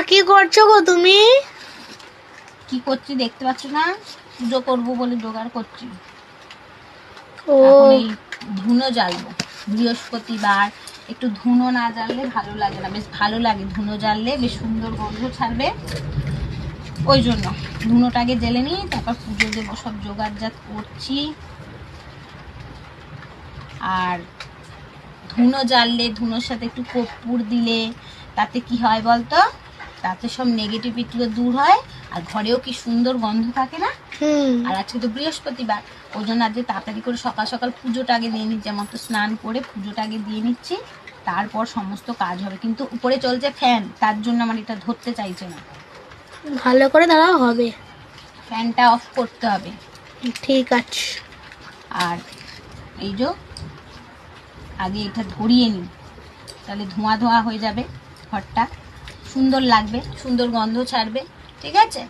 কি করছো গো তুমি? কি করছি দেখতে পাচ্ছ না? পুজো করবো বলে জোগাড় করছি। ও এখন এই ধুনো জ্বালবো, বৃহস্পতিবার। একটু ধুনো না জ্বাললে ভালো লাগে না, বেশ ভালো লাগে ধুনো জ্বাললে, বেশ সুন্দর গন্ধ ছাড়বে। ওই জন্য ধুনোটাকে জ্বেলে নিই, তারপর পুজো দেবো। সব জোগাড়জাত করছি। আর ধুনো জ্বাললে, ধুনোর সাথে একটু কর্পূর দিলে তাতে কি হয় বলতো? তাতে সব নেগেটিভিটিও দূর হয়, আর ঘরেও কি সুন্দর গন্ধ থাকে না? আর আজকে তো বৃহস্পতিবার, ওই জন্য আজকে তাড়াতাড়ি করে সকাল সকাল পুজোটা আগে দিয়ে নিচ্ছি। আমার তো স্নান করে পুজোটা আগে দিয়ে নিচ্ছি, তারপর সমস্ত কাজ হবে। কিন্তু উপরে চলছে ফ্যান, তার জন্য আমার এটা ধরতে চাইছে না। ভালো করে দাঁড়াও, হবে। ফ্যানটা অফ করতে হবে। ঠিক আছে। আর এই যে আগে এটা ধরিয়ে নিই, তাহলে ধোঁয়া ধোঁয়া হয়ে যাবে, ঘরটা সুন্দর লাগবে, সুন্দর গন্ধ ছাড়বে। ঠিক আছে?